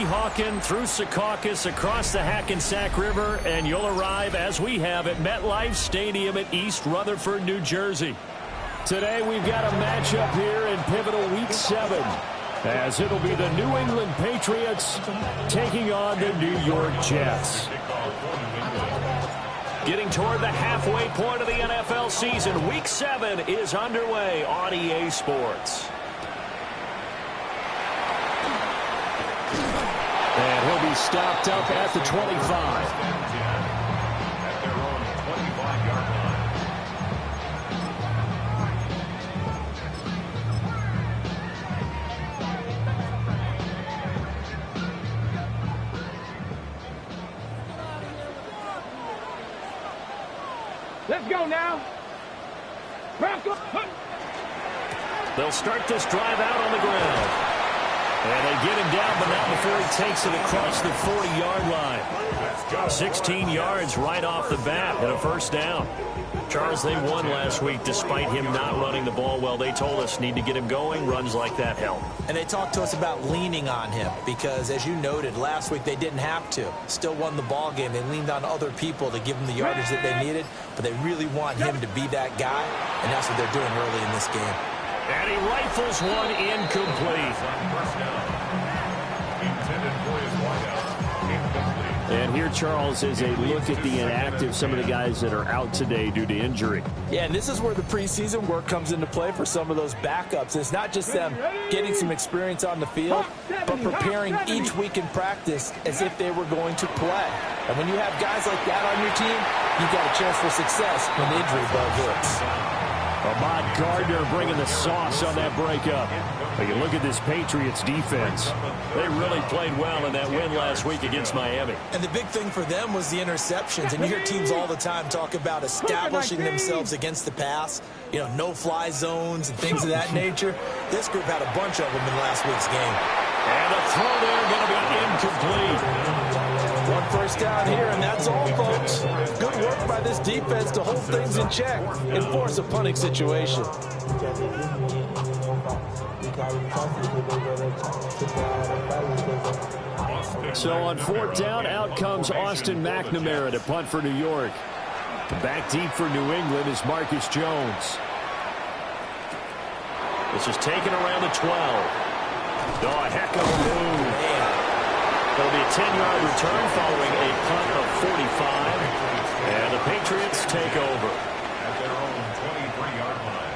Weehawken through Secaucus across the Hackensack River, and you'll arrive, as we have, at MetLife Stadium at East Rutherford, New Jersey. Today we've got a matchup here in pivotal Week 7, as it'll be the New England Patriots taking on the New York Jets. Getting toward the halfway point of the NFL season, Week 7 is underway on EA Sports. And he'll be stopped up at the 25. At their own 25-yard line. Let's go now. They'll start this drive out on the ground. And they get him down, but not before he takes it across the 40-yard line. 16 yards right off the bat and a first down. Charles, they won last week despite him not running the ball well. They told us need to get him going. Runs like that help. And they talked to us about leaning on him because, as you noted, last week they didn't have to. Still won the ball game. They leaned on other people to give them the yardage that they needed, but they really want him to be that guy, and that's what they're doing early in this game. And he rifles one incomplete. And here, Charles, is a look at the inactive, some of the guys that are out today due to injury. Yeah, and this is where the preseason work comes into play for some of those backups. It's not just them getting some experience on the field, but preparing each week in practice as if they were going to play. And when you have guys like that on your team, you've got a chance for success when the injury bug hits. Ahmad Gardner bringing the sauce on that breakup. But you look at this Patriots defense. They really played well in that win last week against Miami. And the big thing for them was the interceptions. And you hear teams all the time talk about establishing themselves against the pass, you know, no-fly zones and things of that nature. This group had a bunch of them in last week's game. And a throw there going to be incomplete. One first down here, and that's all, folks. Good work by this defense to hold things in check and force a punting situation. So on fourth down, out comes Austin McNamara to punt for New York. Back deep for New England is Marcus Jones. This is taken around the 12. Oh, a heck of a move. It'll be a 10-yard return following a punt of 45. And the Patriots take over. At their own 23-yard line.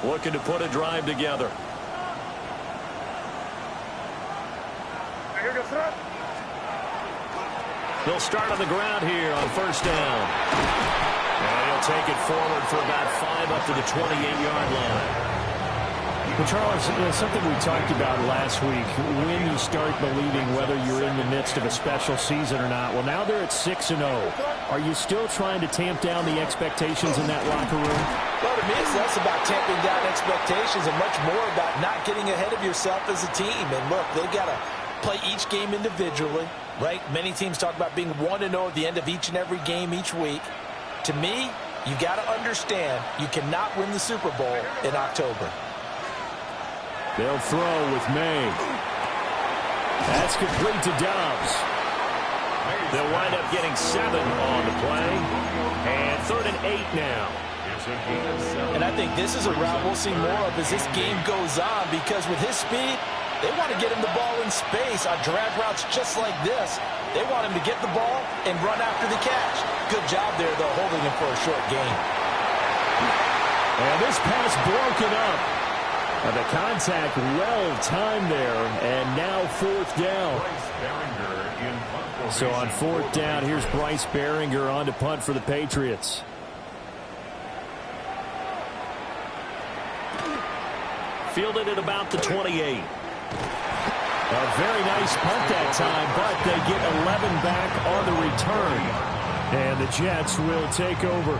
Looking to put a drive together. They'll start on the ground here on first down. And he'll take it forward for about 5 up to the 28-yard line. Well, Charles, something we talked about last week, when you start believing whether you're in the midst of a special season or not. Well, now they're at 6-0. Are you still trying to tamp down the expectations in that locker room? Well, to me, it's less about tamping down expectations and much more about not getting ahead of yourself as a team. And look, they've got to play each game individually, right? Many teams talk about being 1-0 at the end of each and every game each week. To me, you got to understand you cannot win the Super Bowl in October. They'll throw with May. That's complete to Dobbs. They'll wind up getting 7 on the play. And 3rd and 8 now. And I think this is a route we'll see more of as this game goes on, because with his speed, they want to get him the ball in space on drag routes just like this. They want him to get the ball and run after the catch. Good job there, though, holding him for a short gain. And this pass broken up. And the contact well-timed there, and now 4th down. So on 4th down, here's Bryce Baringer on to punt for the Patriots. Fielded at about the 28. A very nice punt that time, but they get 11 back on the return. And the Jets will take over.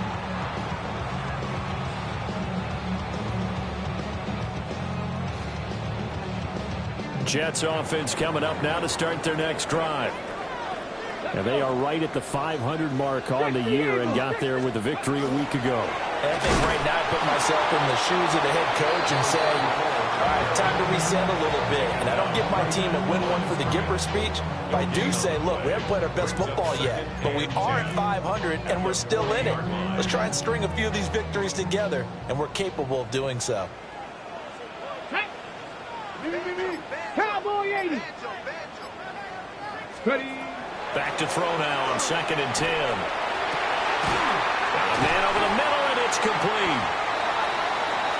Jets offense coming up now to start their next drive. And they are right at the 500 mark on the year and got there with a victory a week ago. And I think right now I put myself in the shoes of the head coach and say, all right, time to reset a little bit. And I don't give my team a win one for the Gipper speech, but I do say, look, we haven't played our best football yet, but we are at 500 and we're still in it. Let's try and string a few of these victories together, and we're capable of doing so. Cowboy 80. Ready. Back to throw now on 2nd and 10. Got a man over the middle, and it's complete.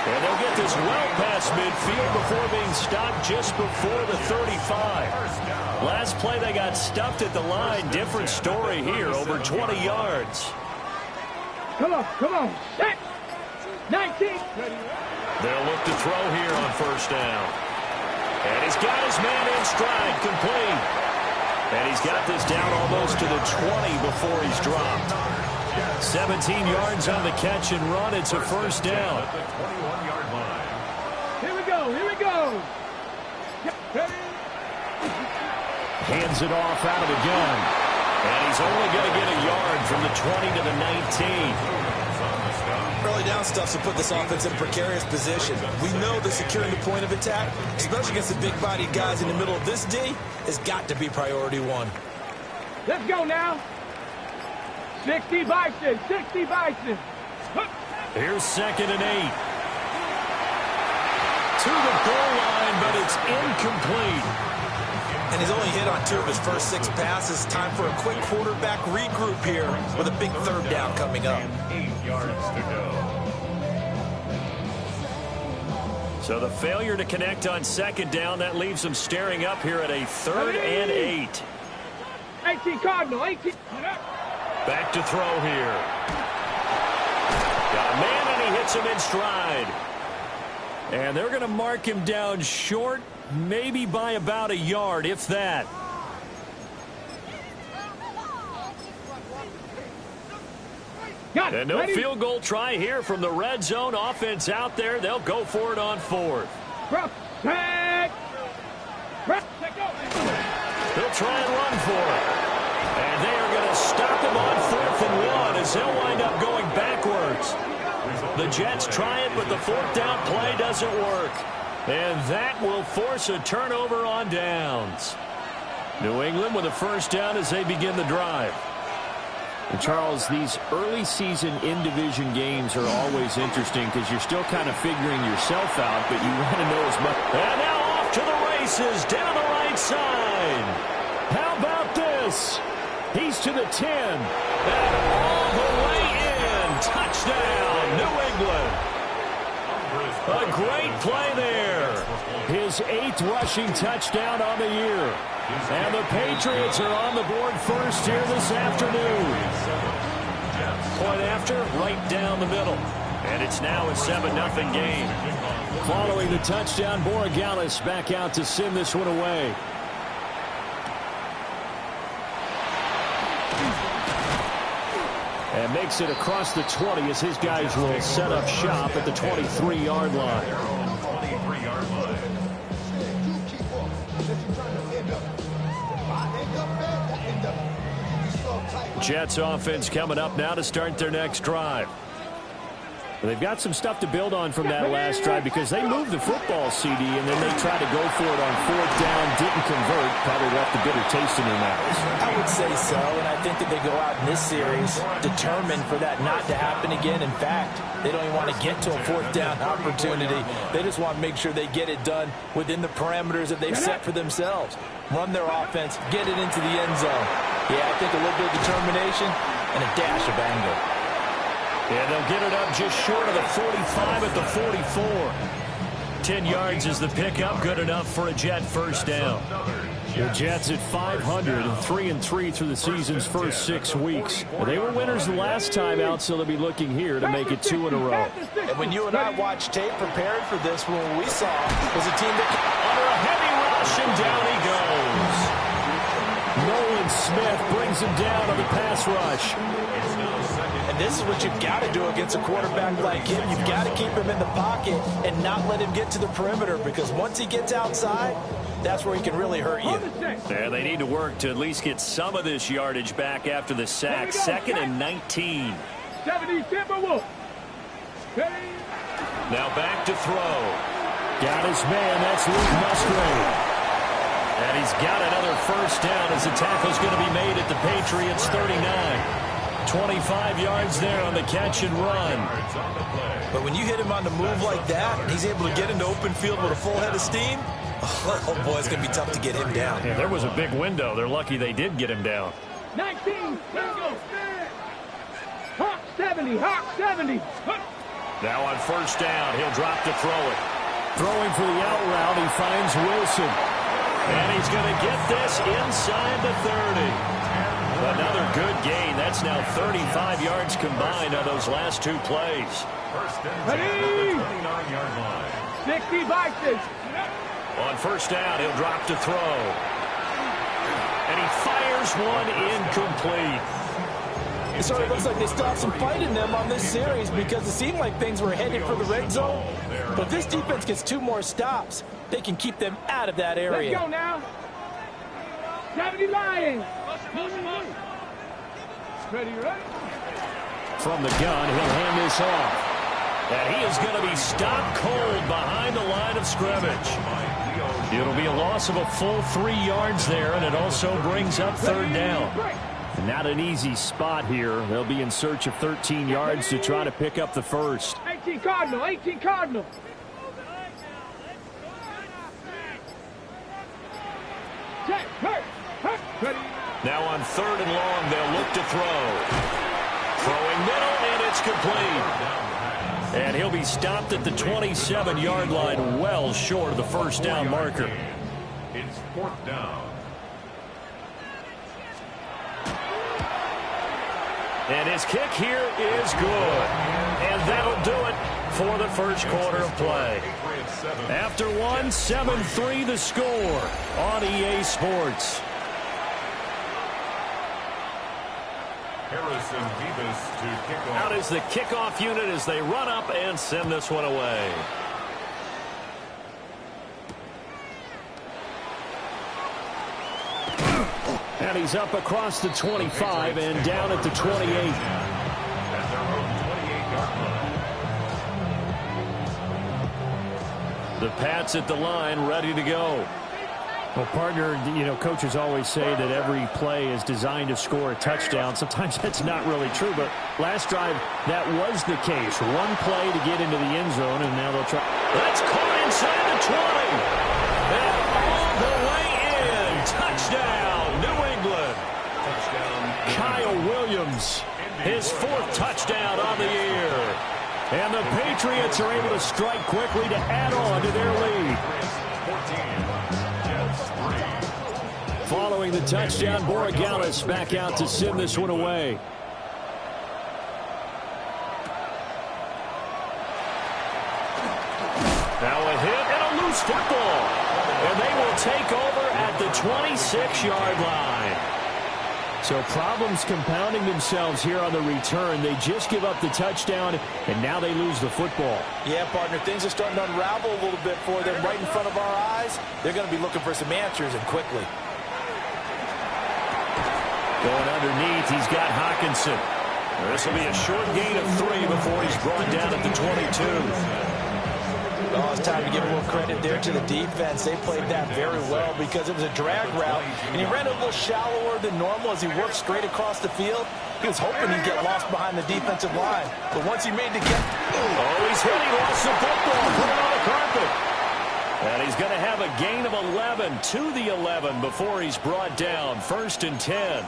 And they'll get this well past midfield before being stopped just before the 35. Last play, they got stuffed at the line. Different story here, over 20 yards. Come on. Set. 19. They'll look to throw here on 1st down. And he's got his man in stride, complete. And he's got this down almost to the 20 before he's dropped. 17 yards on the catch and run. It's a 1st down. At the 21-yard line. Here we go. Hands it off out of the gun. And he's only going to get a yard from the 20 to the 19. Early down stuff to put this offense in a precarious position. We know that securing the point of attack, especially against the big-bodied guys in the middle of this D, has got to be priority one. Let's go now. 60 Bison. Here's 2nd and 8. To the goal line, but it's incomplete. And he's only hit on 2 of his first 6 passes. Time for a quick quarterback regroup here with a big 3rd down coming up. 8 yards to go. So the failure to connect on 2nd down, that leaves them staring up here at a 3rd and 8. 18 Cardinal. 18. Back to throw here. Got a man, and he hits him in stride. And they're going to mark him down short, maybe by about a yard, if that. And no field goal try here from the red zone. Offense out there. They'll go for it on 4th. They'll try and run for it. And they are going to stop him on 4th and 1 as they'll wind up going backwards. The Jets try it, but the 4th down play doesn't work. And that will force a turnover on downs. New England with a 1st down as they begin the drive. And Charles, these early season in-division games are always interesting because you're still kind of figuring yourself out, but you want to know as much. And now off to the races down the right side. How about this? He's to the 10. And all the way in. Touchdown, New England. A great play there. His 8th rushing touchdown on the year. And the Patriots are on the board first here this afternoon. Point after, right down the middle. And it's now a 7-0 game. Following the touchdown, Borregales back out to send this one away. And makes it across the 20 as his guys will set up shop at the 23-yard line. Jets offense coming up now to start their next drive. They've got some stuff to build on from that last drive because they moved the football, CD, and then they tried to go for it on 4th down, didn't convert, probably left a bitter taste in their mouths. I would say so, and I think that they go out in this series determined for that not to happen again. In fact, they don't even want to get to a 4th down opportunity. They just want to make sure they get it done within the parameters that they've set for themselves. Run their offense, get it into the end zone. Yeah, I think a little bit of determination and a dash of anger. And they'll get it up just short of the 45 at the 44. 10 yards is the pickup, good enough for a Jet 1st down. The Jets at 500, 3-3 through the season's first 6 weeks. They were winners the last time out, so they'll be looking here to make it 2 in a row. And when you and I watched tape prepared for this, what we saw was a team that under a heavy rush, and down he goes. Nolan Smith brings him down on the pass rush. And this is what you've got to do against a quarterback like him. You've got to keep him in the pocket and not let him get to the perimeter, because once he gets outside, that's where he can really hurt you. And they need to work to at least get some of this yardage back after the sack. 2nd and 19. 70 Timberwolves. Now back to throw. Got his man. That's Luke Musgrave. And he's got another first down as the tackle's going to be made at the Patriots' 39. 25 yards there on the catch and run. But when you hit him on the move like that, and he's able to get into open field with a full head of steam, oh boy, it's going to be tough to get him down. Yeah, there was a big window. They're lucky they did get him down. 19, let's go. Hawk 70, Hawk 70. Now on first down, he'll drop to throw it. Throwing for the out route, he finds Wilson. And he's going to get this inside the 30. Another good gain. That's now 35 yards combined on those last two plays. First and 10 at the 29-yard line. 60 Vikings. On first down, he'll drop to throw. And he fires one incomplete. It sort of looks like they stopped some fight in them on this series because it seemed like things were headed for the red zone. But if this defense gets 2 more stops, they can keep them out of that area. Let's go now. 70 Lions. Ready, right? From the gun, he'll hand this off. And he is going to be stopped cold behind the line of scrimmage. It'll be a loss of a full 3 yards there, and it also brings up third down. Not an easy spot here. They'll be in search of 13 yards to try to pick up the first. 18 Cardinal, 18 Cardinal. Check, hurt, ready. Now on third and long, they'll look to throw. Throwing middle, and it's complete. And he'll be stopped at the 27-yard line, well short of the first down marker. It's fourth down. And his kick here is good. And that'll do it for the first quarter of play. After one, 7-3 the score on EA Sports. Harrison Beavis to kick off. Out is the kickoff unit as they run up and send this one away. And he's up across the 25 and down at the 28. At their own 28-yard line. The Pats at the line, ready to go. Well, partner, you know, coaches always say that every play is designed to score a touchdown. Sometimes that's not really true, but last drive, that was the case. One play to get into the end zone, and now they'll try. That's caught inside the 20. And all the way in. Touchdown, New England. Touchdown. Kyle Williams, his 4th touchdown on the year. And the Patriots are able to strike quickly to add on to their lead. 14. Following the touchdown, Borregales back out to send this one away. Now a hit and a loose football. And they will take over at the 26-yard line. So problems compounding themselves here on the return. They just give up the touchdown, and now they lose the football. Yeah, partner, things are starting to unravel a little bit for them right in front of our eyes. They're going to be looking for some answers, and quickly. Going underneath, he's got Hawkinson. This will be a short gain of 3 before he's brought down at the 22. Oh, it's time to give a little credit there to the defense. They played that very well because it was a drag route, and he ran a little shallower than normal as he worked straight across the field. He was hoping he'd get lost behind the defensive line, but once he made the catch... Oh, he's hit. He lost the football. Put it on the carpet. And he's going to have a gain of 11 to the 11 before he's brought down. 1st and 10.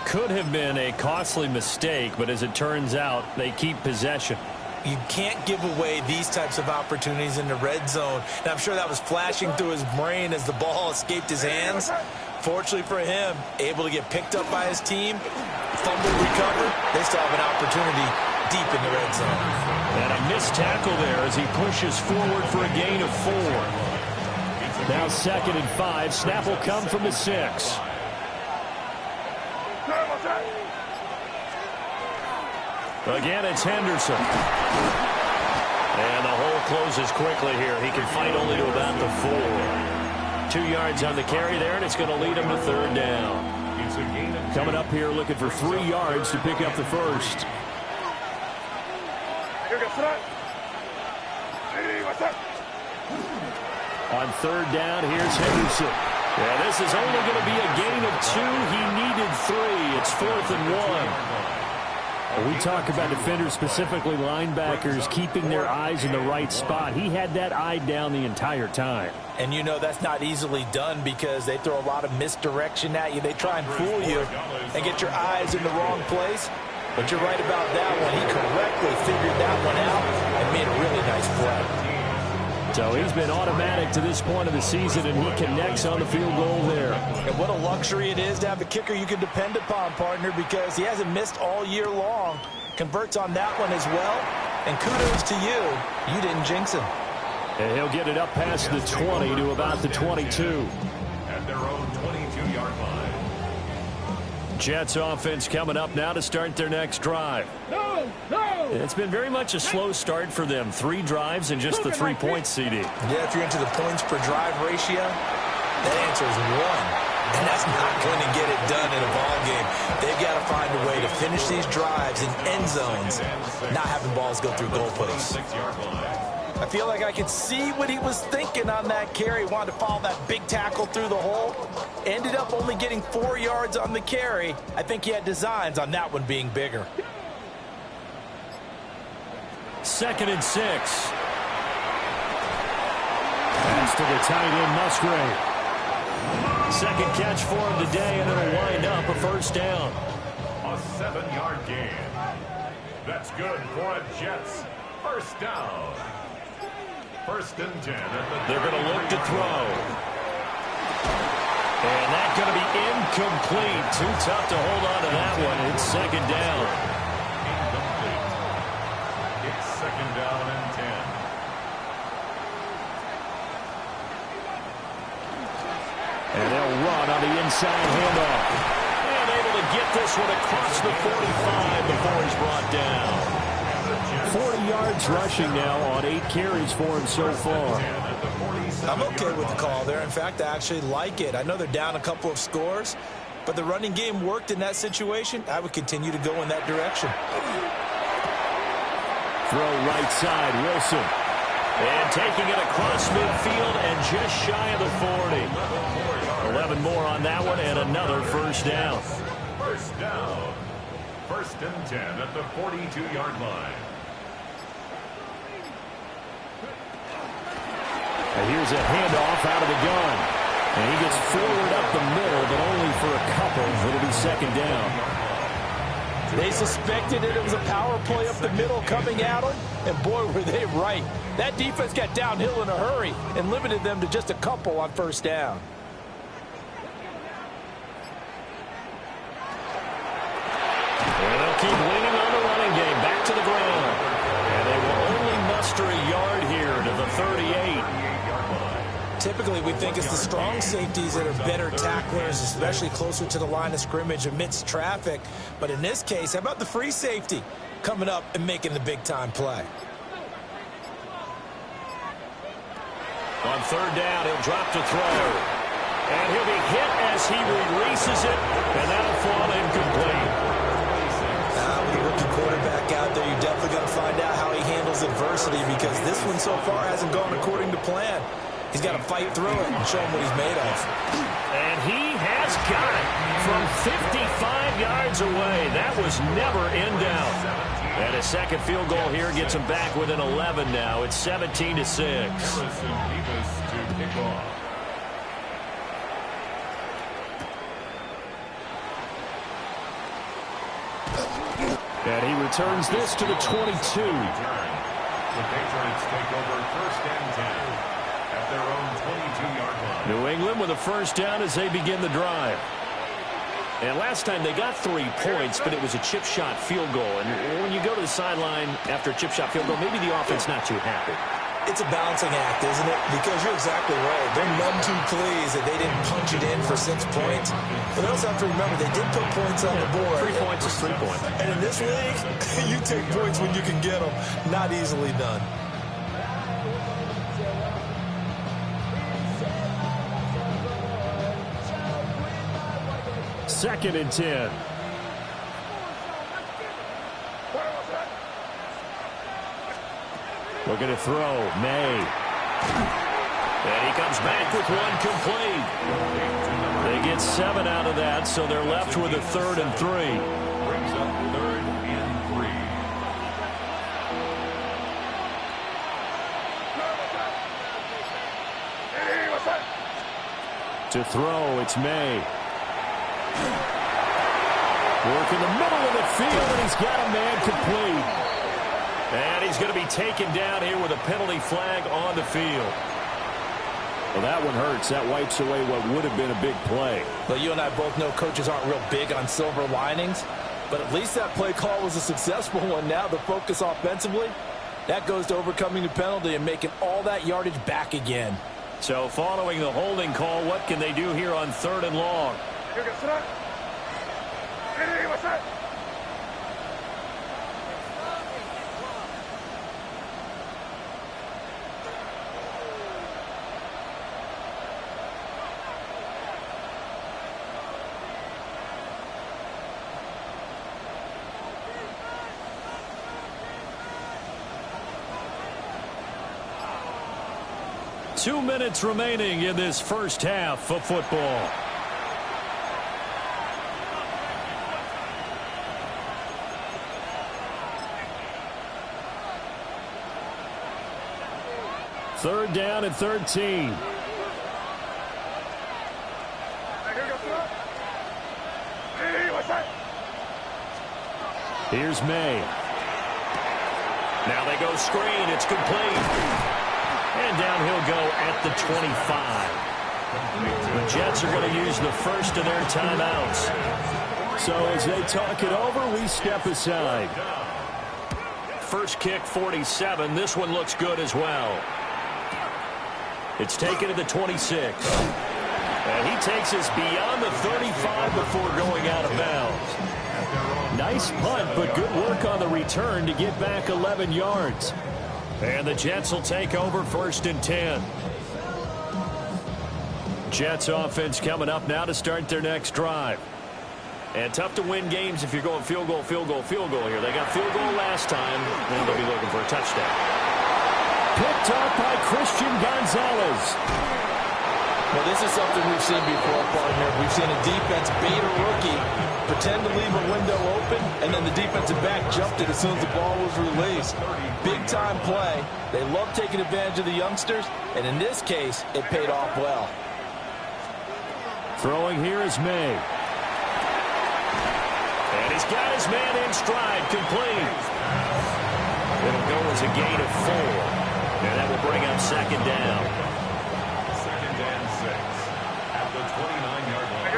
Could have been a costly mistake, but as it turns out, they keep possession. You can't give away these types of opportunities in the red zone. And I'm sure that was flashing through his brain as the ball escaped his hands. Fortunately for him, able to get picked up by his team, fumble recovered. They still have an opportunity deep in the red zone. And a missed tackle there as he pushes forward for a gain of 4. Now 2nd and 5. Snap will come from the 6. Again, it's Henderson. And the hole closes quickly here. He can fight only to about the 4. 2 yards on the carry there, and it's going to lead him to 3rd down. Coming up here looking for 3 yards to pick up the first. On third down, here's Henderson. Yeah, this is only going to be a gain of 2. He needed 3. It's 4th and 1. We talk about defenders, specifically linebackers, keeping their eyes in the right spot. He had that eye down the entire time. And you know that's not easily done because they throw a lot of misdirection at you. They try and fool you and get your eyes in the wrong place. But you're right about that one. He correctly figured that one out and made a really nice play. So he's been automatic to this point of the season, and he connects on the field goal there. And what a luxury it is to have a kicker you can depend upon, partner, because he hasn't missed all year long. Converts on that one as well. And kudos to you. You didn't jinx him. And he'll get it up past the 20 to about the 22. At their own 22-yard line. Jets offense coming up now to start their next drive. No, no. It's been very much a slow start for them. 3 drives and just the 3 points, CD. Yeah, if you're into the points per drive ratio, that answer is 1. And that's not going to get it done in a ball game. They've got to find a way to finish these drives in end zones, not having balls go through goalposts. I feel like I could see what he was thinking on that carry. Wanted to follow that big tackle through the hole. Ended up only getting 4 yards on the carry. I think he had designs on that one being bigger. 2nd and 6. Pass to the tight end, Musgrave. Second catch for him today, and it'll wind up a first down. A 7-yard gain. That's good for a Jets first down. 1st and 10. They're going to look to throw. And that's going to be incomplete. Too tough to hold on to that one. It's 2nd down. Incomplete. It's 2nd down and 10. And they'll run on the inside handoff. And able to get this one across the 45 before he's brought down. 40 yards rushing now on 8 carries for him so far. I'm okay with the call there. In fact, I actually like it. I know they're down a couple of scores, but the running game worked in that situation. I would continue to go in that direction. Throw right side, Wilson. And taking it across midfield and just shy of the 40. 11 more on that one and another first down. First down. 1st and 10 at the 42-yard line. And here's a handoff out of the gun. And he gets forward up the middle, but only for a couple. It'll be 2nd down. They suspected it was a power play up the middle coming at them, and boy, were they right. That defense got downhill in a hurry and limited them to just a couple on first down. And they'll keep leaning on the running game. Back to the ground. And they will only muster a yard here to the 38. Typically, we think it's the strong safeties that are better tacklers, especially closer to the line of scrimmage amidst traffic. But in this case, how about the free safety coming up and making the big-time play? On 3rd down, he'll drop to throw. And he'll be hit as he releases it, and that'll fall incomplete. With a rookie quarterback out there, you're definitely going to find out how he handles adversity because this one so far hasn't gone according to plan. He's got to fight through it and show him what he's made of. And he has got it from 55 yards away. That was never in doubt. And a second field goal here gets him back within 11 now. It's 17-6. To kick off. And he returns this to the 22. The Patriots take over 1st and 10 at their own 22-yard line. New England with a first down as they begin the drive. And last time they got 3 points, but it was a chip shot field goal. And when you go to the sideline after a chip shot field goal, maybe the offense not too happy. It's a balancing act, isn't it? Because you're exactly right. They're none too pleased that they didn't punch it in for 6 points. But they also have to remember they did put points on the board. 3 points is 3 points. And in this league, you take points when you can get them. Not easily done. Second and 10. Looking to throw. May. And he comes back with one complete. They get 7 out of that, so they're left with a 3rd and 3. Brings up 3rd and 3. To throw, it's May. Work in the middle of the field, and he's got a man complete. And he's going to be taken down here with a penalty flag on the field. Well, that one hurts. That wipes away what would have been a big play. Well, you and I both know coaches aren't real big on silver linings, but at least that play call was a successful one. Now the focus offensively, that goes to overcoming the penalty and making all that yardage back again. So following the holding call, what can they do here on 3rd and long? 2 minutes remaining in this first half of football. Third down and 13. Here's May. Now they go screen. It's complete. And down he'll go at the 25. The Jets are going to use the first of their timeouts. So as they talk it over, we step aside. First kick, 47. This one looks good as well. It's taken to the 26. And he takes us beyond the 35 before going out of bounds. Nice punt, but good work on the return to get back 11 yards. And the Jets will take over 1st and 10. Jets offense coming up now to start their next drive. And tough to win games if you're going field goal, field goal, field goal here. They got field goal last time, and they'll be looking for a touchdown. Picked up by Christian Gonzalez. Well, this is something we've seen before, partner. We've seen a defense bait a rookie, pretend to leave a window open, and then the defensive back jumped it as soon as the ball was released. Big-time play. They love taking advantage of the youngsters, and in this case, it paid off well. Throwing here is May. And he's got his man in stride, complete. It'll go as a gain of 4. And that will bring up 2nd down. 2nd and 6 at the 29-yard line.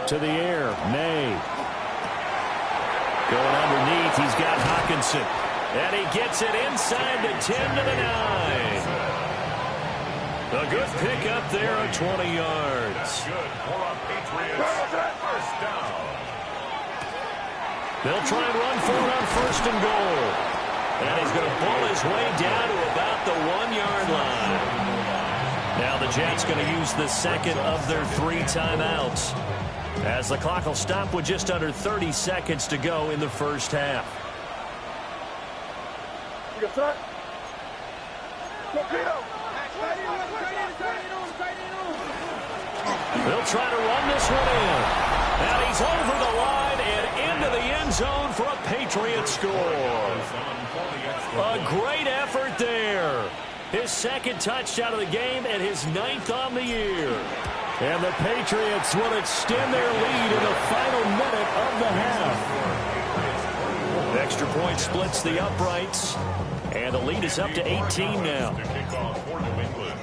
To the air, May. Going underneath, he's got Hawkinson. And he gets it inside the 10 to the 9. A good pick up there at 20 yards. That's good for a Patriots 1st down. They'll try and run for it on 1st and goal. And he's going to pull his way down to about the 1-yard line. Now the Jets going to use the second of their 3 timeouts, as the clock will stop with just under 30 seconds to go in the first half. They'll try to run this one in. And he's over the line and into the end zone for a Patriot score. A great effort there. His 2nd touchdown of the game and his 9th on the year. And the Patriots will extend their lead in the final minute of the half. Extra point splits the uprights. And the lead is up to 18 now. To kick off for New England.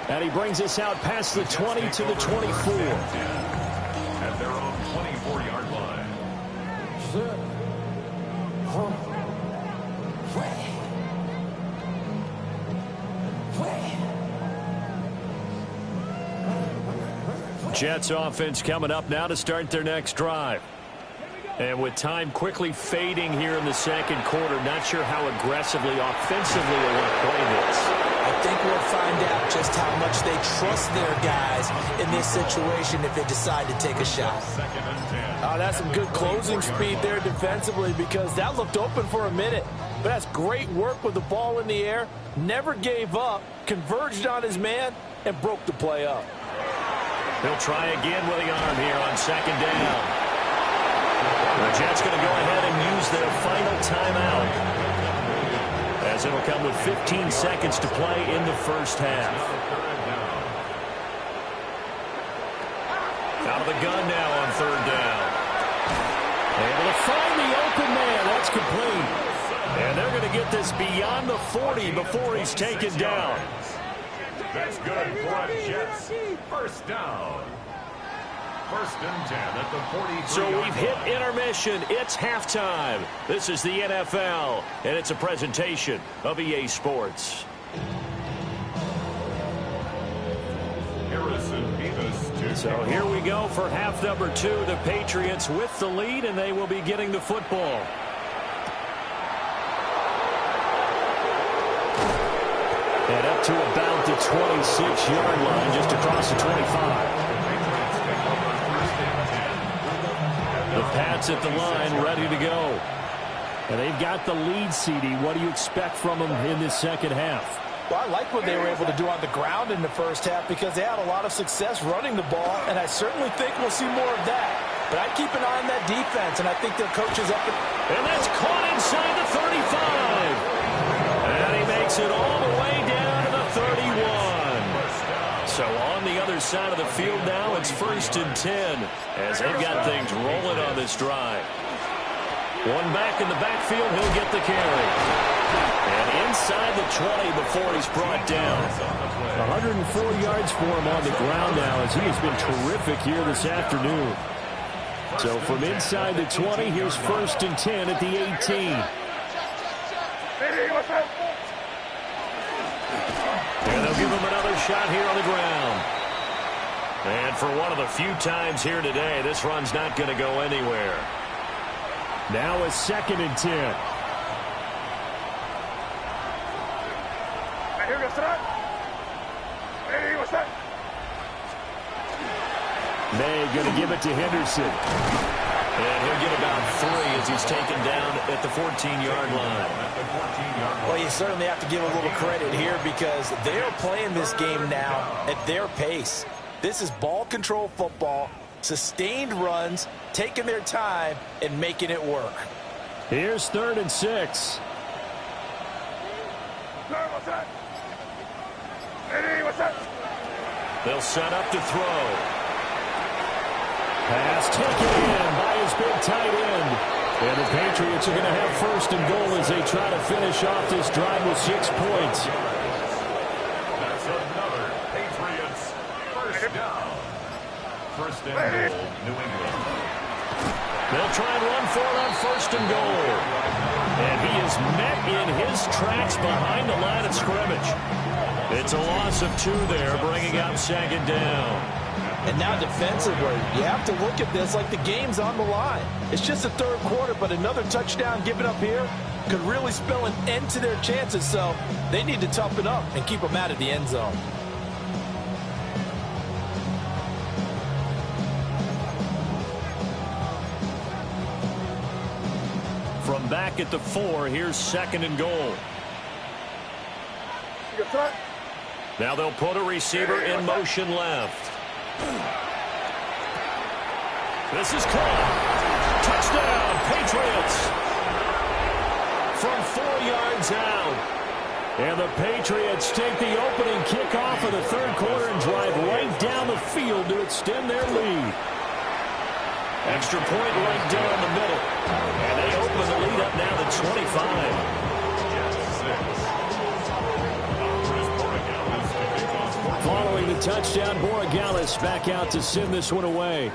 And he brings us out past the 20 to the 24. At their own 24-yard line. Jets offense coming up now to start their next drive. And with time quickly fading here in the 2nd quarter, not sure how aggressively, offensively they want to play this. I think we'll find out just how much they trust their guys in this situation if they decide to take a shot. Oh, that's some good closing speed there defensively because that looked open for a minute. But that's great work with the ball in the air. Never gave up, converged on his man, and broke the play up. He'll try again with the arm here on second down. The Jets going to go ahead and use their final timeout, as it'll come with 15 seconds to play in the first half. Out of the gun now on third down. Able to find the open man. That's complete. And they're going to get this beyond the 40 before he's taken down. That's good for a Jets. First down. First and 10 at the 43. So we've hit intermission. It's halftime. This is the NFL, and it's a presentation of EA Sports. So here we go for half number 2. The Patriots with the lead, and they will be getting the football. And up to about the 26-yard line, just across the 25. The Pats at the line, ready to go. And they've got the lead, CD. What do you expect from them in this second half? Well, I like what they were able to do on the ground in the first half because they had a lot of success running the ball, and I certainly think we'll see more of that. But I'd keep an eye on that defense, and I think their coach is up. And that's caught inside the 35. And he makes it all the way down to the 31. So on the other side of the field now, it's first and 10 as they've got things rolling on this drive. One back in the backfield, he'll get the carry. And inside the 20 before he's brought down. 104 yards for him on the ground now as he has been terrific here this afternoon. So from inside the 20, here's first and 10 at the 18. And they'll give him another shot here on the ground. And for one of the few times here today, this run's not going to go anywhere. Now a second and 10. May going to give it to Henderson. And he'll get about 3 as he's taken down at the 14-yard line. Well, you certainly have to give a little credit here because they're playing this game now at their pace. This is ball control football, sustained runs, taking their time, and making it work. Here's third and 6. They'll set up to throw. Pass taken in by his big tight end. And the Patriots are going to have first and goal as they try to finish off this drive with 6 points. That's another Patriots first down. First and goal, New England. They'll try and run for it on first and goal. And he is met in his tracks behind the line of scrimmage. It's a loss of 2 there, bringing up second down. And now defensively, you have to look at this like the game's on the line. It's just the third quarter, but another touchdown given up here could really spell an end to their chances. So they need to toughen up and keep them out of the end zone. From back at the 4, here's second and goal. Now they'll put a receiver in motion left. This is caught. Touchdown, Patriots. From 4 yards out. And the Patriots take the opening kickoff of the third quarter and drive right down the field to extend their lead. Extra point right down the middle. And they open the lead up now to 25. Following the touchdown, Borregales back out to send this one away.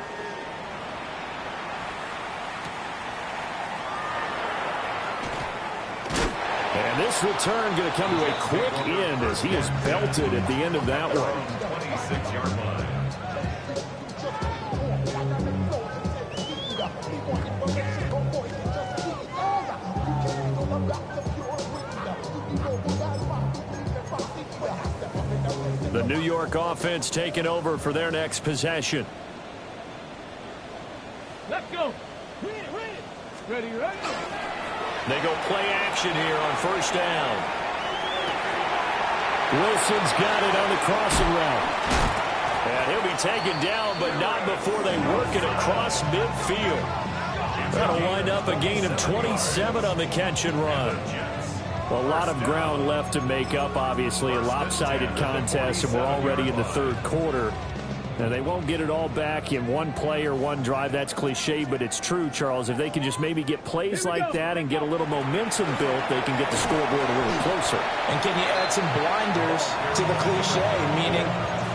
And this return going to come to a quick end as he is belted at the end of that one. 26-yard line. New York offense taking over for their next possession. Let's go. Ready, ready. They go play action here on first down. Wilson's got it on the crossing route. And he'll be taken down, but not before they work it across midfield. That'll wind up a gain of 27 on the catch and run. A lot of ground left to make up, obviously. A lopsided contest, and we're already in the third quarter. And they won't get it all back in one play or one drive. That's cliche, but it's true, Charles. If they can just maybe get plays like that and get a little momentum built, they can get the scoreboard a little closer. And can you add some blinders to the cliche, meaning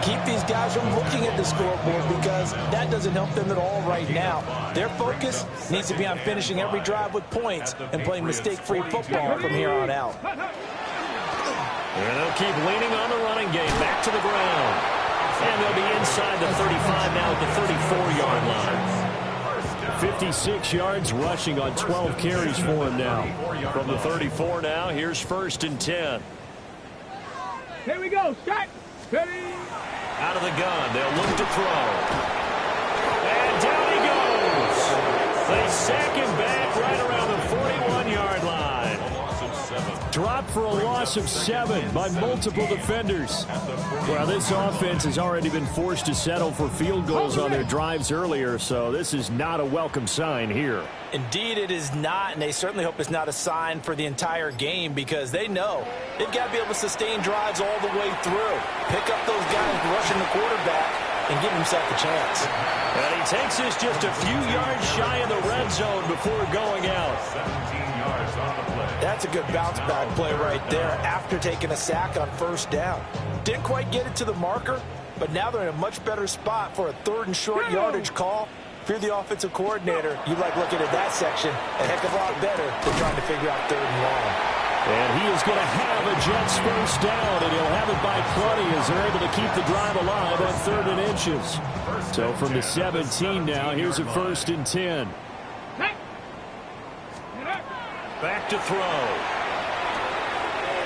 keep these guys from looking at the scoreboard, because that doesn't help them at all right now. Their focus needs to be on finishing every drive with points and playing mistake-free football from here on out. And they'll keep leaning on the running game. Back to the ground. And they'll be inside the 35 now at the 34-yard line. 56 yards rushing on 12 carries for him now. From the 34 now, here's first and 10. Here we go. Start. Ready. Out of the gun, they'll look to throw. And down he goes. They sack him back right around the 41-yard line. Dropped for a loss of 7 by multiple defenders. Well, this offense has already been forced to settle for field goals on their drives earlier, so this is not a welcome sign here. Indeed, it is not, and they certainly hope it's not a sign for the entire game, because they know they've got to be able to sustain drives all the way through. Pick up those guys rushing the quarterback and give himself a chance. And he takes this just a few yards shy of the red zone before going out. 17 yards on the play. That's a good bounce-back play right there after taking a sack on first down. Didn't quite get it to the marker, but now they're in a much better spot for a third and short yardage call. If you're the offensive coordinator, you like looking at that section a heck of a lot better than trying to figure out third and long. And he is going to have a Jets first down, and he'll have it by plenty as they're able to keep the drive alive on 3rd and inches. So from the 17 now, here's a first and 10. Back to throw.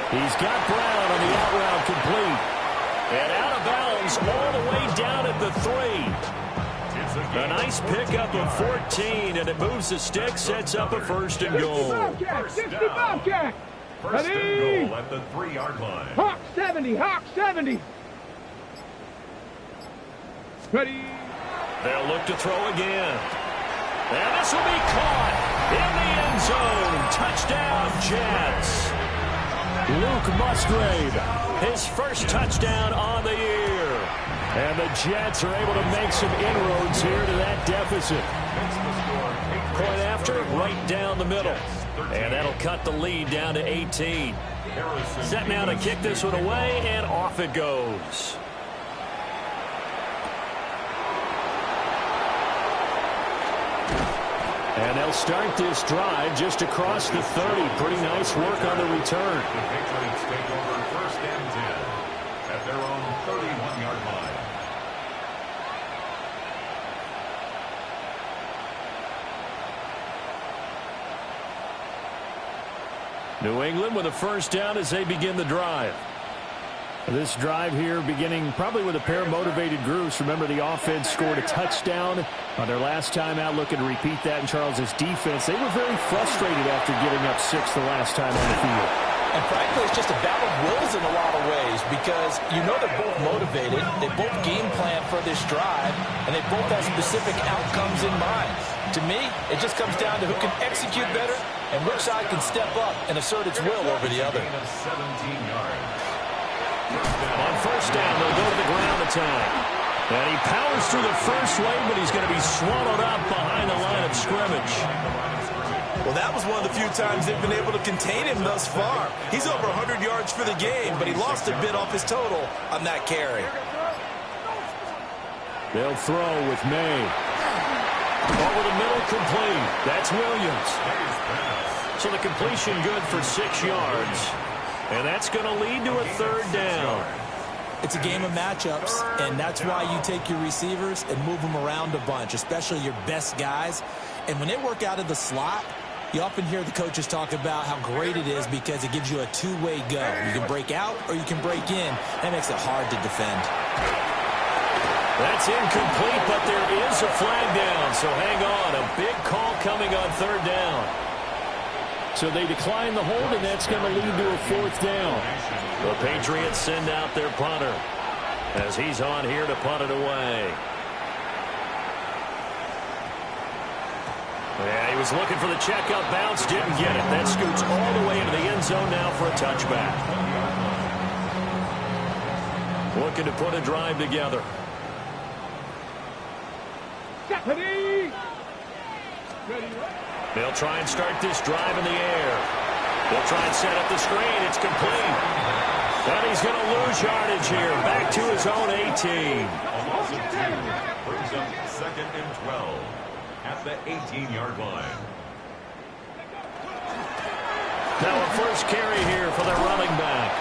He's got Brown on the out route complete. And out of bounds all the way down at the 3. A nice pickup of 14, and it moves the stick, sets up a first and goal. First and goal at the 3-yard line. Hawk 70, Hawk 70. Ready. They'll look to throw again. And this will be caught in the end zone. Touchdown, Jets. Luke Musgrave, His first touchdown on the year. and the Jets are able to make some inroads here to that deficit. Point after, right down the middle. And that'll cut the lead down to 18. Set now to kick this one away, and off it goes. And they'll start this drive just across the 30. Pretty nice work on the return. The Patriots take over first and 10 at their own 31-yard line. New England with a first down as they begin the drive. This drive here beginning probably with a pair of motivated groups. Remember, the offense scored a touchdown on their last time out. Looking to repeat that in Charles' defense. They were very frustrated after giving up 6 the last time on the field. And frankly, it's just a battle of wills in a lot of ways, because you know they're both motivated, they both game plan for this drive, and they both have specific outcomes in mind. To me, it just comes down to who can execute better and which side can step up and assert its will over the other. Gain of 17 yards. On first down, they'll go to the ground attack. And he powers through the first wave, but he's going to be swallowed up behind the line of scrimmage. Well, that was one of the few times they've been able to contain him thus far. He's over 100 yards for the game, but he lost a bit off his total on that carry. They'll throw with May. Over the middle, complete. That's Williams. So the completion good for 6 yards. And that's going to lead to a third down. It's a game of matchups, and that's why you take your receivers and move them around a bunch, especially your best guys. And when they work out of the slot, You often hear the coaches talk about how great it is because it gives you a two-way go. You can break out or you can break in. That makes it hard to defend. That's incomplete, but there is a flag down, so hang on. A big call coming on third down. So they decline the hold, and that's going to lead to a fourth down. The Patriots send out their punter as he's on here to punt it away. Yeah, he was looking for the checkup bounce, didn't get it. That scoots all the way into the end zone now for a touchback. Looking to put a drive together. They'll try and start this drive in the air. They'll try and set up the screen. It's complete. And he's going to lose yardage here. Back to his own 18. Brings up 2nd and 12 at the 18-yard line. Now a first carry here for the running back.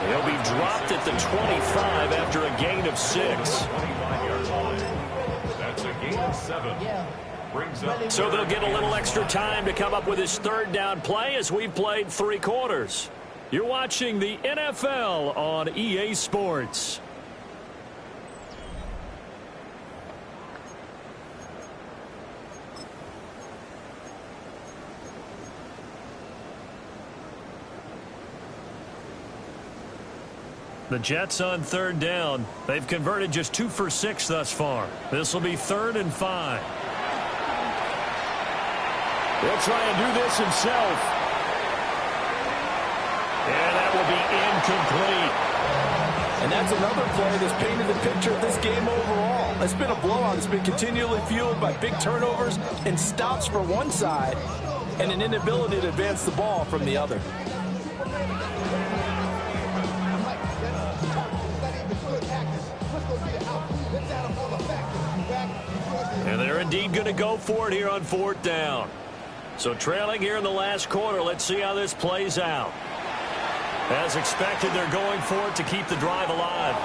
He'll be dropped at the 25 after a gain of 6. 25-yard line. That's a gain of 7. Brings up So they'll get a little extra time to come up with his third down play as we've played 3 quarters. You're watching the NFL on EA Sports. The Jets on third down. They've converted just 2 for 6 thus far. This will be 3rd and 5. He'll try and do this himself. And that will be incomplete. And that's another play that's painted the picture of this game overall. It's been a blowout. It's been continually fueled by big turnovers and stops for one side and an inability to advance the ball from the other. And they're indeed going to go for it here on 4th down. So trailing here in the last quarter, let's see how this plays out. As expected, they're going for it to keep the drive alive.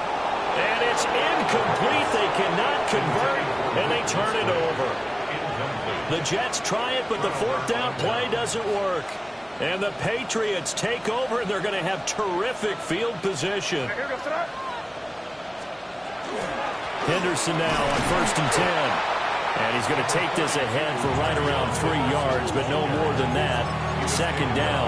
And it's incomplete. They cannot convert, and they turn it over. The Jets try it, but the 4th down play doesn't work. And the Patriots take over, and they're going to have terrific field position. Henderson now on 1st and 10. And he's going to take this ahead for right around 3 yards, but no more than that. 2nd down.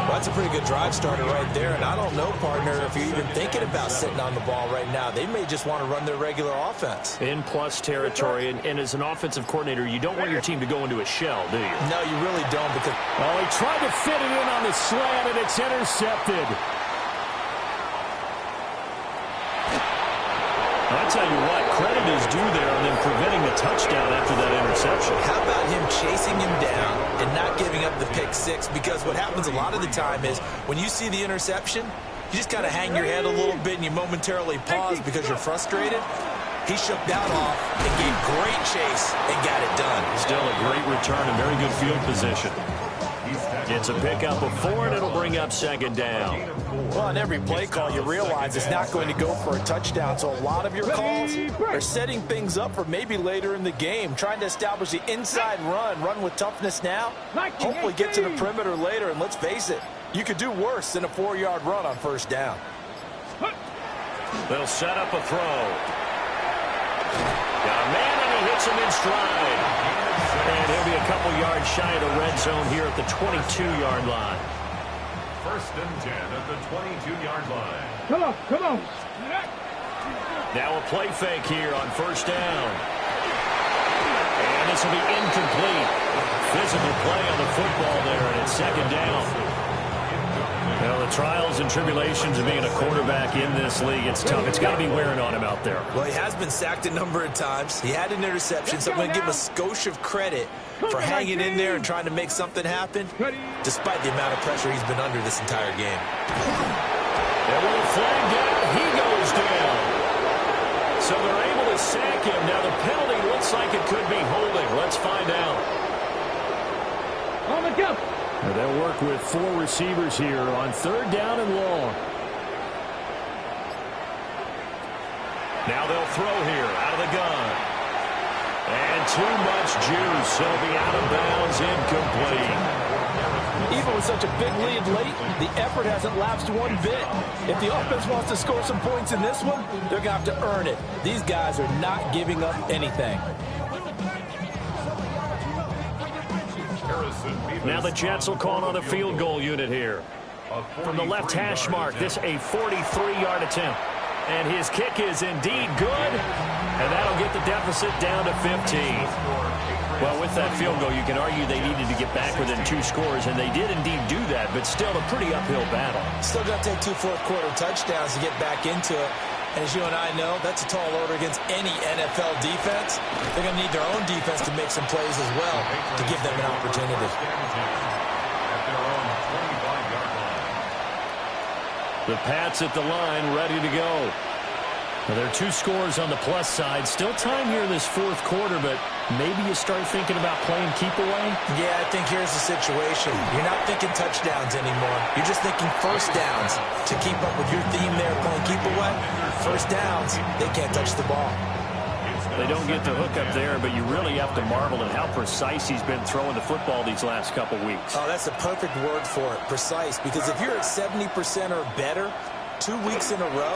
Well, that's a pretty good drive starter right there. And I don't know, partner, if you're even thinking about sitting on the ball right now. They may just want to run their regular offense. In plus territory, and as an offensive coordinator, you don't want your team to go into a shell, do you? No, you really don't. Because Oh, he tried to fit it in on the slant, and it's intercepted. I'll tell you what, credit is due there on them preventing the touchdown after that interception. how about him chasing him down and not giving up the pick 6? Because what happens a lot of the time is when you see the interception, you just kind of hang your head a little bit and you momentarily pause because you're frustrated. He shook that off and gave great chase and got it done. Still a great return and very good field position. It's a pickup of 4, and it'll bring up 2nd down. Well, on every play call, you realize it's not going to go for a touchdown. So a lot of your calls are setting things up for maybe later in the game, trying to establish the inside run with toughness now, hopefully get to the perimeter later. And let's face it, you could do worse than a 4-yard run on 1st down. They'll set up a throw. Got a man, and he hits him in stride. And he'll be a couple yards shy of the red zone here at the 22-yard line. 1st and 10 at the 22-yard line. Come on. Now a play fake here on 1st down. And this will be incomplete. Physical play on the football there, and it's 2nd down. Well, the trials and tribulations of being a quarterback in this league, it's tough. It's got to be wearing on him out there. Well, he has been sacked a number of times. He had an interception, so I'm going to give him a skosh of credit for hanging in there and trying to make something happen, despite the amount of pressure he's been under this entire game. And with a flag down, he goes down. So they're able to sack him. Now the penalty looks like it could be holding. Let's find out. On the go. They'll work with 4 receivers here on 3rd down and long. Now they'll throw here out of the gun. And too much juice. It'll be out of bounds, incomplete. Even with such a big lead late, the effort hasn't lapsed one bit. If the offense wants to score some points in this one, they're going to have to earn it. These guys are not giving up anything. Now the Jets will call on a field goal unit here. From the left hash mark, this a 43-yard attempt. And his kick is indeed good. And that'll get the deficit down to 15. Well, with that field goal, you can argue they needed to get back within 2 scores, and they did indeed do that, but still a pretty uphill battle. Still got to take 2 fourth-quarter touchdowns to get back into it. And as you and I know, that's a tall order against any NFL defense. They're going to need their own defense to make some plays as well to give them an opportunity. The Pats at the line, ready to go. Well, there are 2 scores on the plus side. Still time here in this 4th quarter, but maybe you start thinking about playing keep away? Yeah, I think here's the situation. You're not thinking touchdowns anymore. You're just thinking first downs. To keep up with your theme there, playing keep away, first downs, they can't touch the ball. They don't get the hook up there, but you really have to marvel at how precise he's been throwing the football these last couple weeks. Oh, that's the perfect word for it, precise. Because if you're at 70% or better 2 weeks in a row,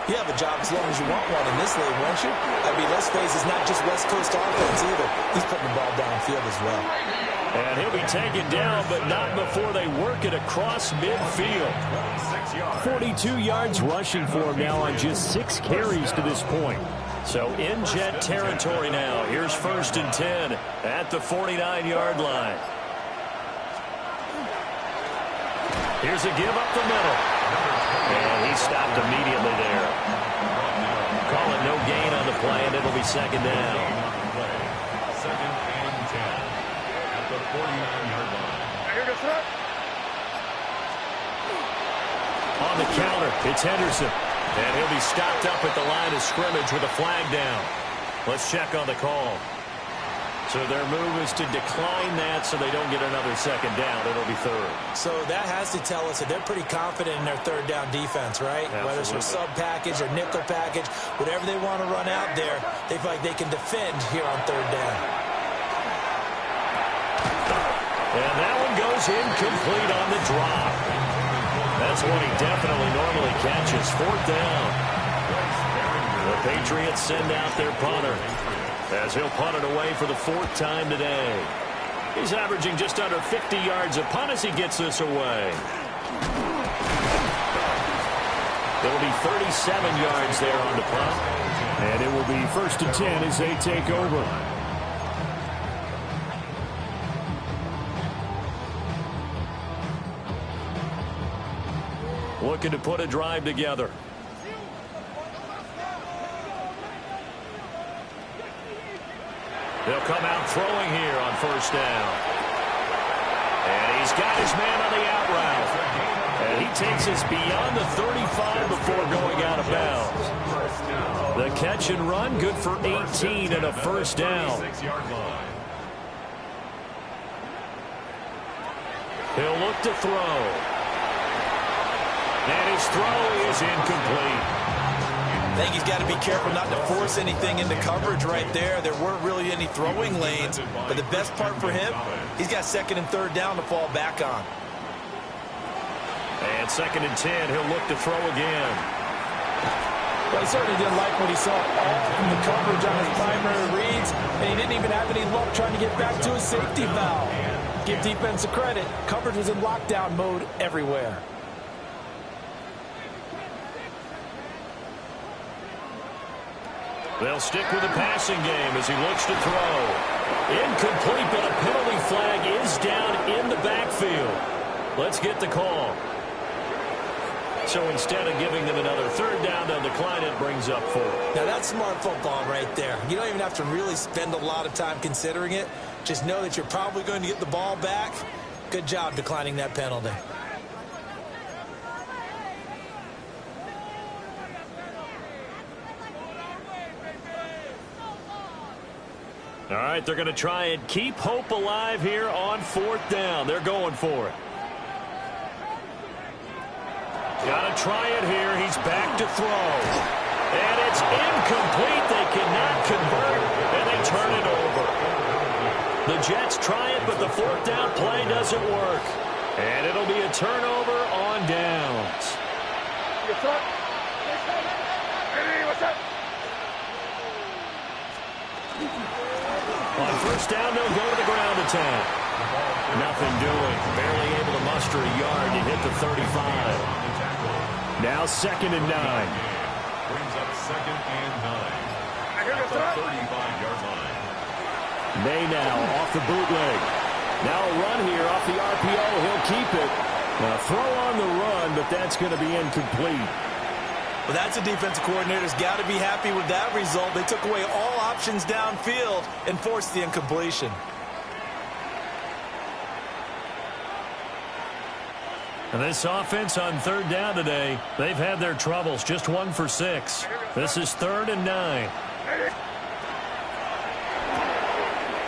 you have a job as long as you want one in this league, won't you? I mean, let's face it, it's not just West Coast offense either. He's putting the ball downfield as well. And he'll be taken down, but not before they work it across midfield. 42 yards rushing for him now on just 6 carries to this point. So in Jet territory now. Here's 1st and 10 at the 49-yard line. Here's a give up the middle. And he stopped immediately there. Call it no gain on the play, and it'll be 2nd down. 2nd and 10 at the 49-yard line. On the counter, it's Henderson. And he'll be stopped up at the line of scrimmage with a flag down. Let's check on the call. So their move is to decline that so they don't get another 2nd down. It'll be 3rd. So that has to tell us that they're pretty confident in their 3rd down defense, right? Absolutely. Whether it's a sub package or nickel package, whatever they want to run out there, they feel like they can defend here on 3rd down. And that one goes incomplete on the drop. That's what he definitely normally catches. 4th down. The Patriots send out their punter as he'll punt it away for the 4th time today. He's averaging just under 50 yards a punt as he gets this away. It'll be 37 yards there on the punt. And it will be 1st and 10 as they take over. Looking to put a drive together. They'll come out throwing here on 1st down. And he's got his man on the out route. And he takes us beyond the 35 before going out of bounds. The catch and run, good for 18 and a 1st down. He'll look to throw. And his throw is incomplete. I think he's got to be careful not to force anything into coverage right there. There weren't really any throwing lanes. But the best part for him, he's got 2nd and 3rd down to fall back on. And 2nd and 10, he'll look to throw again. Well, he certainly didn't like what he saw all from the coverage on his primary reads, and he didn't even have any luck trying to get back to his safety valve. Give defense a credit. Coverage was in lockdown mode everywhere. They'll stick with the passing game as he looks to throw. Incomplete, but a penalty flag is down in the backfield. Let's get the call. So instead of giving them another 3rd down, they'll decline it, brings up 4. Now that's smart football right there. You don't even have to really spend a lot of time considering it. Just know that you're probably going to get the ball back. Good job declining that penalty. All right, they're going to try and keep hope alive here on 4th down. They're going for it. Got to try it here. He's back to throw. And it's incomplete. They cannot convert, and they turn it over. fourth down play doesn't work. And it'll be a turnover on downs. On first down, they'll go to the ground attack. Nothing doing. Barely able to muster a yard to hit the 35. Now 2nd and 9. Brings up 2nd and 9. At the 35-yard line. May now off the bootleg. Now a run here off the RPO. He'll keep it. Now throw on the run, but that's going to be incomplete. Well, that's a defensive coordinator's got to be happy with that result. They took away all options downfield and forced the incompletion. And this offense on 3rd down today, they've had their troubles. Just 1 for 6. This is 3rd and 9.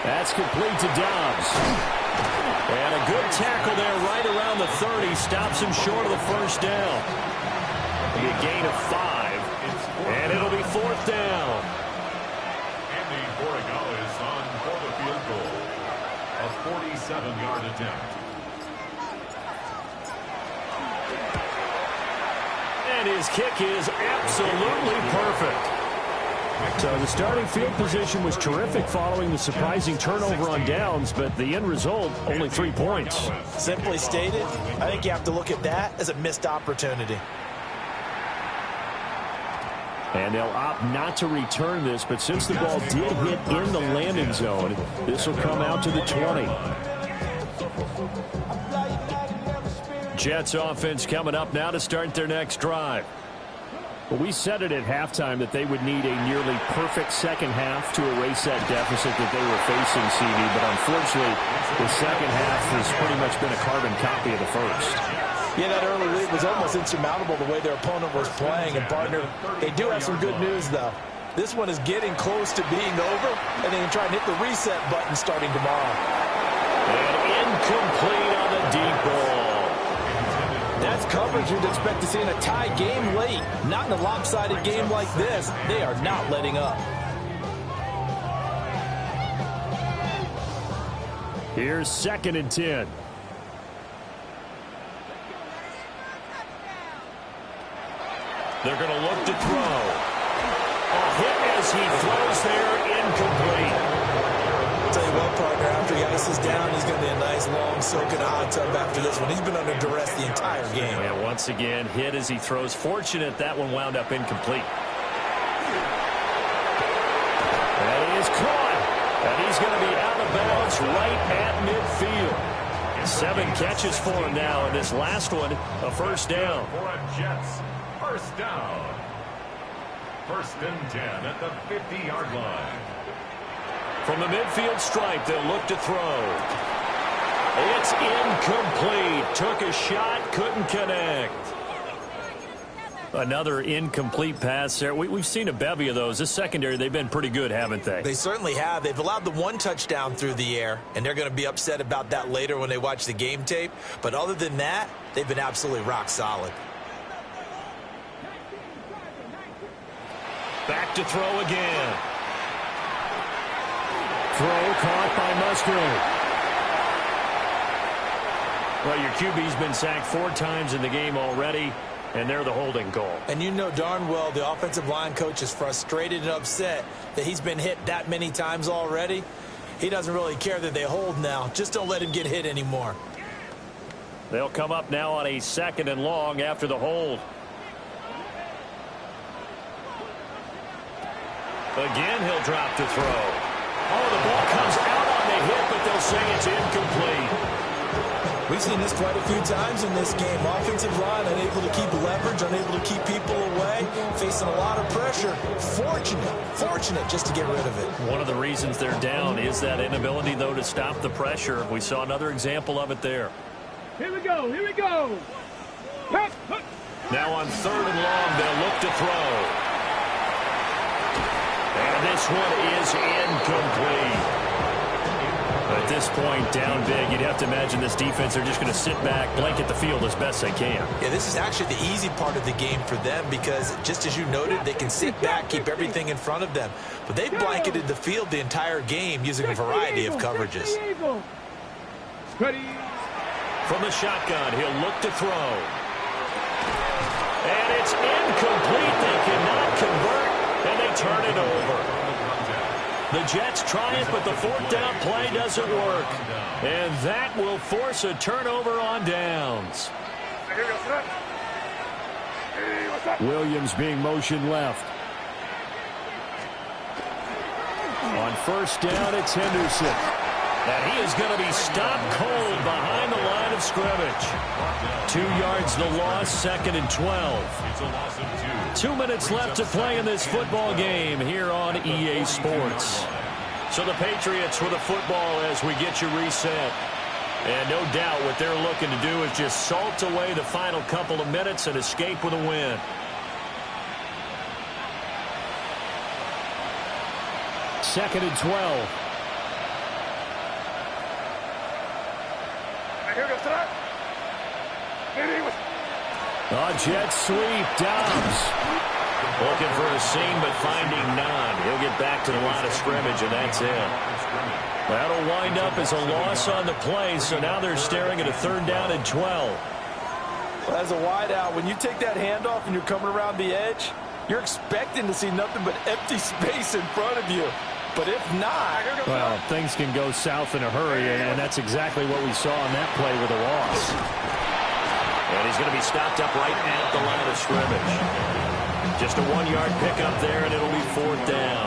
That's complete to Dobbs. And a good tackle there right around the 30. Stops him short of the first down. It'll be a gain of 5. And it'll be 4th down. Andy Borregale is on for the field goal. A 47-yard attempt. And his kick is absolutely perfect. So the starting field position was terrific following the surprising turnover on downs, but the end result, only 3 points. Simply stated, I think you have to look at that as a missed opportunity. And they'll opt not to return this, but since the ball did hit in the landing zone, this will come out to the 20. Jets offense coming up now to start their next drive. Well, we said it at halftime that they would need a nearly perfect second half to erase that deficit that they were facing, CD, but unfortunately, the second half has pretty much been a carbon copy of the first. Yeah, that early lead was almost insurmountable the way their opponent was playing. And, partner, they do have some good news, though. This one is getting close to being over, and they can try and hit the reset button starting tomorrow. And incomplete on the deep ball. That's coverage you'd expect to see in a tie game late. Not in a lopsided game like this. They are not letting up. Here's 2nd and 10. They're going to look to throw. A hit as he throws there, incomplete. I'll tell you what, partner, after he ices down, he's going to be a nice, long, soaking hot tub after this one. He's been under duress the entire game. And once again, hit as he throws. Fortunate that one wound up incomplete. And he is caught. And he's going to be out of bounds right at midfield. 7 catches for him now, and this last one, a first down. For a Jets first down. 1st and 10 at the 50-yard line. From the midfield stripe, they'll look to throw. It's incomplete. Took a shot, couldn't connect. Another incomplete pass there. We've seen a bevy of those. This secondary, they've been pretty good, haven't they? They certainly have. They've allowed the 1 touchdown through the air, and they're going to be upset about that later when they watch the game tape. But other than that, they've been absolutely rock solid. Back to throw again. Throw caught by Musgrave. Well, your QB's been sacked 4 times in the game already, and they're the holding call. And you know darn well the offensive line coach is frustrated and upset that he's been hit that many times already. He doesn't really care that they hold now. Just don't let him get hit anymore. They'll come up now on a 2nd and long after the hold. Again, he'll drop to throw. Oh, the ball comes out on the hit, but they'll say it's incomplete. We've seen this quite a few times in this game. Offensive line unable to keep leverage, unable to keep people away, facing a lot of pressure. Fortunate just to get rid of it. One of the reasons they're down is that inability, though, to stop the pressure. We saw another example of it there. Here we go. Here we go. Hup, hup. Now on 3rd and long, they'll look to throw. And this one is incomplete. At this point, down big, you'd have to imagine this defense, they're just going to sit back, blanket the field as best they can. Yeah, this is actually the easy part of the game for them because, just as you noted, they can sit back, keep everything in front of them. But they've blanketed the field the entire game using a variety of coverages. Ready. From the shotgun, he'll look to throw. And it's incomplete. They cannot convert, and they turn it over. The Jets try it, but the fourth down play doesn't work. And that will force a turnover on downs. Williams being motioned left. On first down, it's Henderson. And he is going to be stopped cold behind the line of scrimmage. 2 yards the loss, 2nd and 12. 2 minutes left to play in this football game here on EA Sports. So the Patriots with the football as we get you reset. And no doubt what they're looking to do is just salt away the final couple of minutes and escape with a win. Second and 12. Jet sweep. Dobbs. Looking for a seam, but finding none. He'll get back to the line of scrimmage, and that's it. That'll wind up as a loss on the play, so now they're staring at a 3rd down and 12. Well, as a wideout, when you take that handoff and you're coming around the edge, you're expecting to see nothing but empty space in front of you. But if not... Well, things can go south in a hurry, and that's exactly what we saw on that play with a loss. And he's going to be stopped up right at the line of scrimmage. Just a 1-yard pickup there, and it'll be 4th down.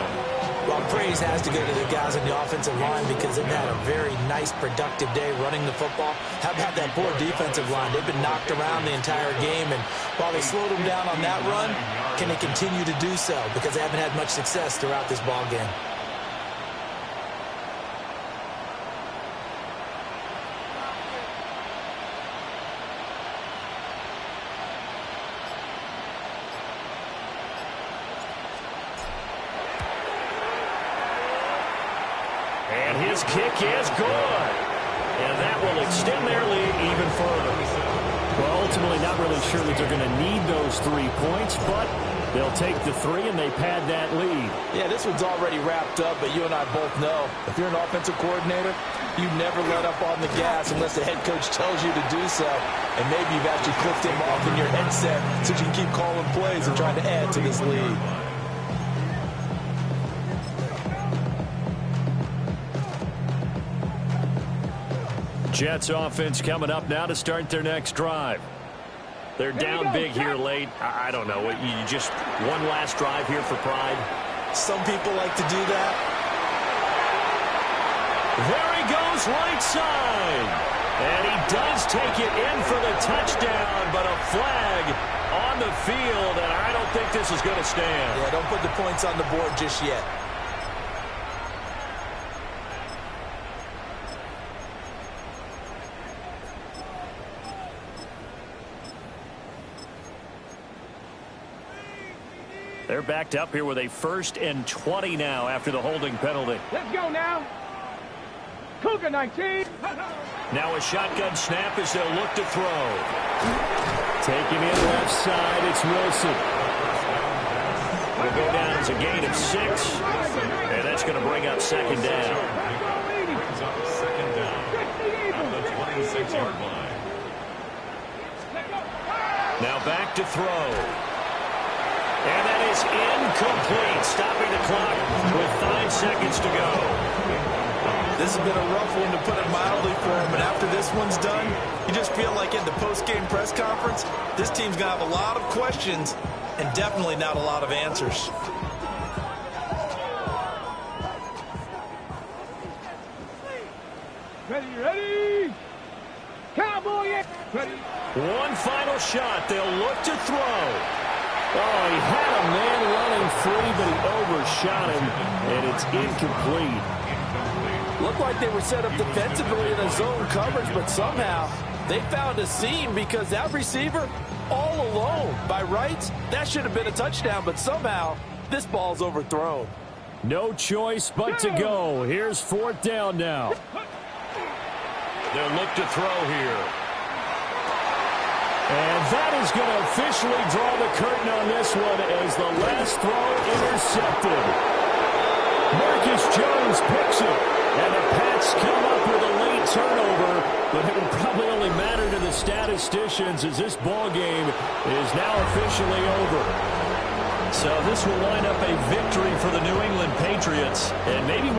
Well, praise has to go to the guys on the offensive line because they've had a very nice, productive day running the football. How about that poor defensive line? They've been knocked around the entire game, and while they slowed them down on that run, can they continue to do so? Because they haven't had much success throughout this ball game. His kick is good. And that will extend their lead even further. Well, ultimately not really sure that they're going to need those 3 points, but they'll take the 3 and they pad that lead. Yeah, this one's already wrapped up, but you and I both know if you're an offensive coordinator, you never let up on the gas unless the head coach tells you to do so. And maybe you've actually clicked him off in your headset so you can keep calling plays and trying to add to this lead. Jets offense coming up now to start their next drive. They're down big here late. I don't know. You just one last drive here for pride. Some people like to do that. There he goes right side. And he does take it in for the touchdown, but a flag on the field, and I don't think this is going to stand. Yeah, don't put the points on the board just yet. They're backed up here with a 1st and 20 now after the holding penalty. Let's go now. Cougar 19. Now a shotgun snap as they'll look to throw. Taking in left side, it's Wilson. Will go down as a gain of 6. And that's going to bring up 2nd down. Second down at the 26-yard line. Now back to throw. And that is incomplete, stopping the clock with 5 seconds to go. This has been a rough one, to put it mildly, for him. And after this one's done, you just feel like in the post-game press conference, this team's going to have a lot of questions and definitely not a lot of answers. Ready. Cowboy. Ready. One final shot. They'll look to throw. Oh, he had a man running free, but he overshot him, and it's incomplete. Looked like they were set up defensively in a zone coverage, but somehow they found a seam because that receiver all alone. By rights, that should have been a touchdown, but somehow this ball's overthrown. No choice but to go. Here's 4th down now. They'll look to throw here. And that is going to officially draw the curtain on this one as the last throw intercepted. Marcus Jones picks it, and the Pats come up with a late turnover but it will probably only matter to the statisticians as this ball game is now officially over. So this will line up a victory for the New England Patriots, and maybe